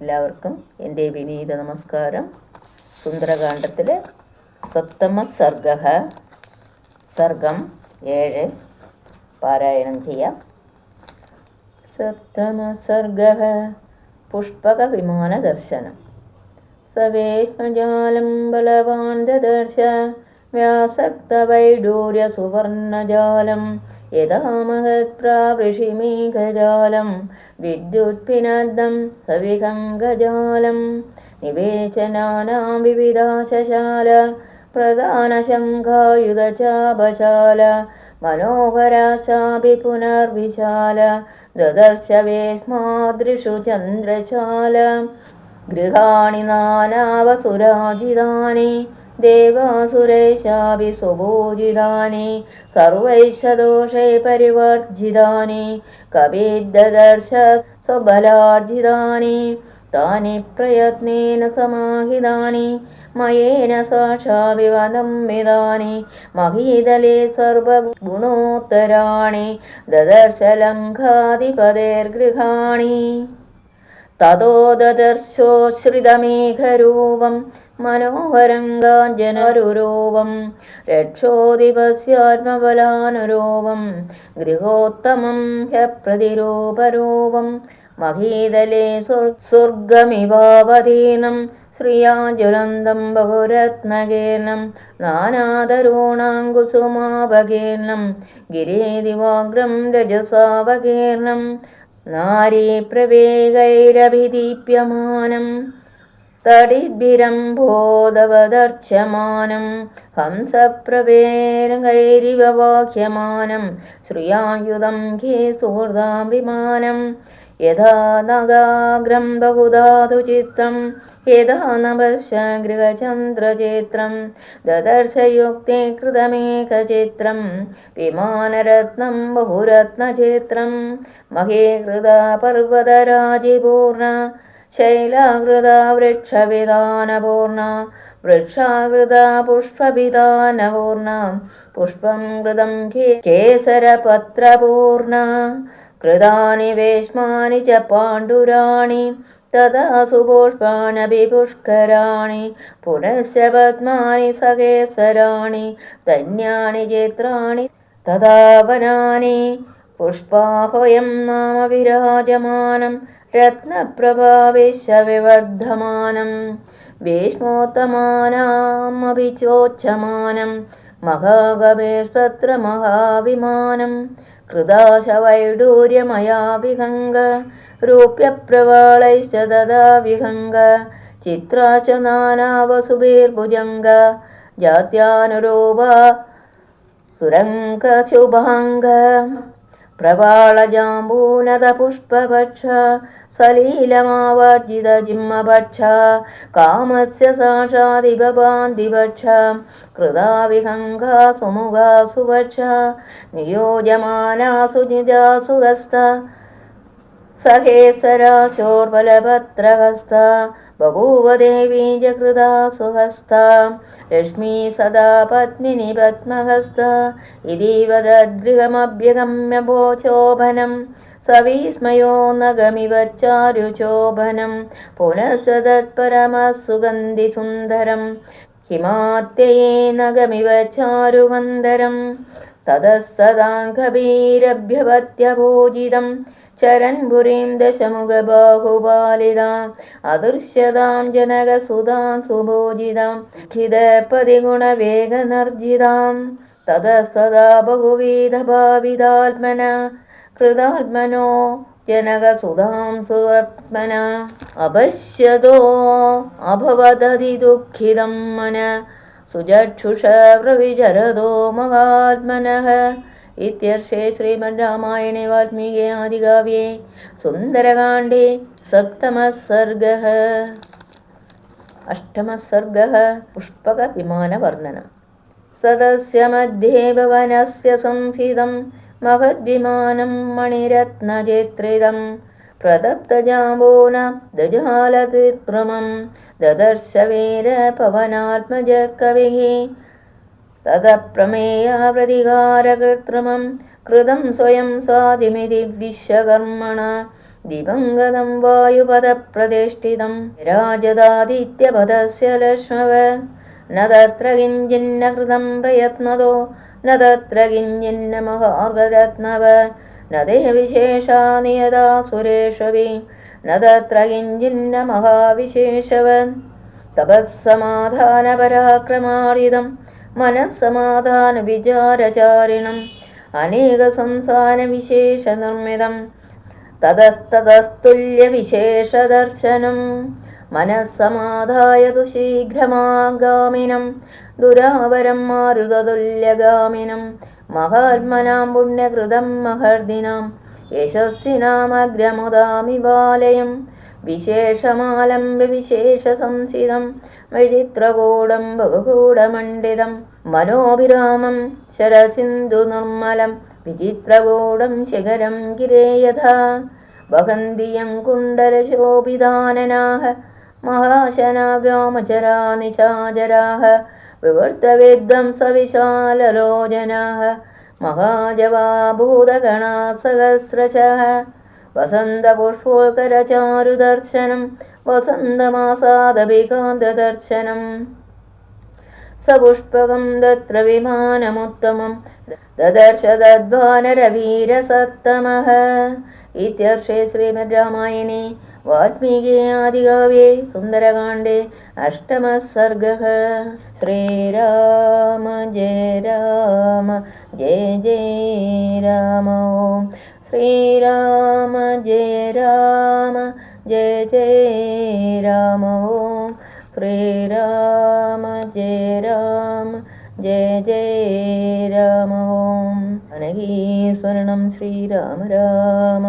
എല്ലാവർക്കും എൻ്റെ വിനീത നമസ്കാരം. സുന്ദരകാണ്ഡത്തിലെ സപ്തമ സർഗഃ സർഗം 7 പാരായണം ചെയ്യാം. സപ്തമ സർഗഃ പുഷ്പക വിമാന ദർശനം. സവേശ്മജാലം ബലവാൻ ദദർശ വ്യാസക്തവൈഡൂര്യ സുവർണജാലം യഥാ മഹത്പ്രാവൃഷിമേഘജാലം വിദ്യുത്പിനദ്ദം സവിഹംഗജാലം നിവേശനാനാം വിവിധാശശാല പ്രധാനശങ്കായുധചാപശാല മനോഹരാശാപി പുനർവിശാല ദദർശ വേശ്മാദൃഷു ചന്ദ്രശാല ഗൃഹാണി നാനാവസുരാജിതാനി ദേവാസുരേശാപി സുഭൂജിതാനി സർവൈശദോഷൈ പരിവർജിതാനി കവിദദർശ സ്വബലാർജിതാനി താനി പ്രയത്നേന സമാഹിതാനി മയേന സാക്ഷാഭിവദംവിതാനി മഹീതലേ സർവഗുണോത്തരാണി ദദർശ ലങ്കാധിപതേർഗൃഹാണി തതോ ദദർശോശ്രിതമേഘരൂപം മനോഹരം കാഞ്ചനരുരൂപം രക്ഷോദിപസ്യാത്മബലാനുരൂപം ഗൃഹോത്തമം ഹ്യപ്രതിരൂപരൂപം മഹീതലേ സ്വർഗമിവാവതീനം ശ്രിയാജ്വലന്തം ബഹുരത്നകേനം നാനാതരുണാങ്കുസുമാവകേർണം ഗിരീതിവാഗ്രം രജസാവകേർണം നാരീപ്രവേഗൈരഭിദീപ്യമാനം തടിദ്ഭിരംഭോദവദർച്യമാനം ഹംസപ്രവേഗൈരിവ വാഹ്യമാനം ശ്രിയായുധം ഖേ സുഹൃദാഭിമാനം യഥാ നഗാഗ്രം ബഹുധാതുചിത്രം യഥാ നഭശഗൃഹചന്ദ്രചിത്രം ദദർശയുക്തേ കൃതമേകചിത്രം വിമാനരത്നം ബഹുരത്നചിത്രം മഹീകൃത പർവ്വതരാജിപൂർണ ശൈലാകൃത വൃക്ഷവിധാനപൂർണ വൃക്ഷാകൃത പുഷ്പവിധാനപൂർണ പുഷ്പം കൃതം കേസരപത്രപൂർണ കൃതാനി വേശ്മാനി ച പാണ്ഡുരാണി തഥാ സുപുഷ്പാണി പുഷ്കരാണി പുനശ്ച പദ്മാനി സകേസരാണി ധന്യാനി ചിത്രാണി തഥാ വനാനി പുഷ്പാഹ്വയം നാമ വിരാജമാനം രത്നപ്രഭാവിശ്വവിവർദ്ധമാനം ഭീഷ്മോത്തമാനാമഭിചോച്യമാനം മഹാകവേസത്ര മഹാവിമാനം കൃതാശവൈഡൂര്യമയാ വിഹംഗ രൂപ്യപ്രവാളൈശ്ച തഥാ വിഹംഗ ചിത്രാച നാനാവസുഭിർഭുജംഗ ജാത്യാനുരൂപ സുരംഗശുഭാംഗ പ്രവാളജാംബൂനത പുഷ്പഭക്ഷ സലീലമാവർജിത ജിമ്മഭക്ഷ കാമസ്യ സാക്ഷാദിഭവാന്തിഭക്ഷ കൃതാ വിഹംഗ സുമുഖാ സുഭക്ഷ നിയോജമാനാസു നിജാസു ഹസ്ത സഹേസരാ ചോർബലഭദ്രഹസ്ത ബഭൂവ ദേവീ ജകൃതാ സുഹസ്ത ലക്ഷ്മീ സദാ പത്മിനി പത്മഹസ്ത ഇതീവ തദ്ഗൃഹമഭ്യഗമ്യ ഭോചോഭനം സവിസ്മയോ നഗമിവ ചാരുചോഭനം പുനഃസ തത്പരമസുഗന്ധി സുന്ദരം ഹിമാത്യയേ നഗമിവ ചാരുവന്ദരം തതസ്സദാംഗഭീരഭ്യവത്യഭൂജിതം ചരൻപുരീം ദശമുഖബാഹുബാലിതാം അദൃശ്യതാം ജനകസുതാം സുഭോജിതാം ഖിതപതിഗുണവേഗനർജിതാം തതസദാ ബഹുവിധഭാവിതാത്മന കൃതാത്മനോ ജനകസുതാം സുവർത്മന അപശ്യതോ അഭവദതി ദുഃഖിതം മന സുജക്ഷുഷ പ്രവിചരതോ മഹാത്മനഃ ഇത്യർഷേ ശ്രീമദ് രാമായണേ വാൽമീകി ആദികാവ്യേ സുന്ദരകാണ്ഡേ സപ്തമഃ സർഗഃ. അഷ്ടമഃ സർഗഃ പുഷ്പക വിമാന വർണ്ണനം. സദസ്യ മധ്യേ ഭവനസ്യ സംസ്ഥിതം മഹദ്വിമാനം മണിരത്നചിത്രിതം പ്രതപ്തജാംബൂന ദജാലദ്വിക്രമം ദദർശ വീരപവനാത്മജ കവിഃ തതപ്രമേയ പ്രതികാരകൃത്രിമം കൃതം സ്വയം സ്വാതിമിതി വിശ്വകർമ്മണ ദിവംഗതം വായുപദപ്രതിഷ്ഠിതം രാജദാദിത്യപദസ്യ ലക്ഷ്മവ ന തത്ര കിഞ്ചിന്ന കൃതം പ്രയത്നതോ ന തത്ര കിഞ്ചിന്ന മഹാർഗരത്നവ ന തേ വിശേഷാ നിയതാ സുരേഷവി ന തത്ര കിഞ്ചിന്ന മഹാവിശേഷവൻ തപസ്സമാധാനപരാക്രമാർജിതം മനസ്സമാധാന വിചാരചാരിണം അനേക സംസാന വിശേഷ നിർമ്മിതം തതസ്തുല്യവിശേഷദർശനം മനസ്സമാധായതു ശീഘ്രമാഗാമിനം ദുരാവരം മാരുതതുല്യഗാമിനം മഹാത്മനാം പുണ്യകൃതം മഹർദിനാം യശസ്വിനാമഗ്രമുദാമി ബാലയം വിശേഷമാലംബ്യ വിശേഷസംസിതം വിചിത്രകൂടം ബഹുകൂടമണ്ഡിതം മനോഭിരാമം ശരസിന്ധു നിർമ്മലം വിചിത്രകൂടം ശിഖരം ഗിരേയഥാ വഹന്തിയം കുണ്ടലശോഭിതാനനാഃ മഹാശനാവ്യോമചരാ നിശാചരാഃ വിവൃത്തവിധ്വംസവിശാലലോചനാഃ മഹാജവാഭൂതഗണാ സഹസ്രശഃ വസന്തപുഷ്പോൽക്കരചാരുദർശനം വസന്തമാസാദഭികാന്തദർശനം സപുഷ്പകം തത്ര വിമാനമുത്തമം ദദർശ തദ്വാനരവീരസത്തമഃ ഇത്യർഷേ ശ്രീമദ് രാമായണേ വാൽമീകി ആദികാവ്യേ സുന്ദരകാണ്ഡേ അഷ്ടമഃ സർഗഃ. ശ്രീരാമ ജയ രാമ ജയ ജയ രാമ. ഓം ശ്രീരാമ ജയ രാമ ജയ ജയ രാമ. ഓം ശ്രീരാമ ജയ രാമ ജയ ജയ രാമ. ഓം അനഘീസ്മരണം ശ്രീരാമ രാമ.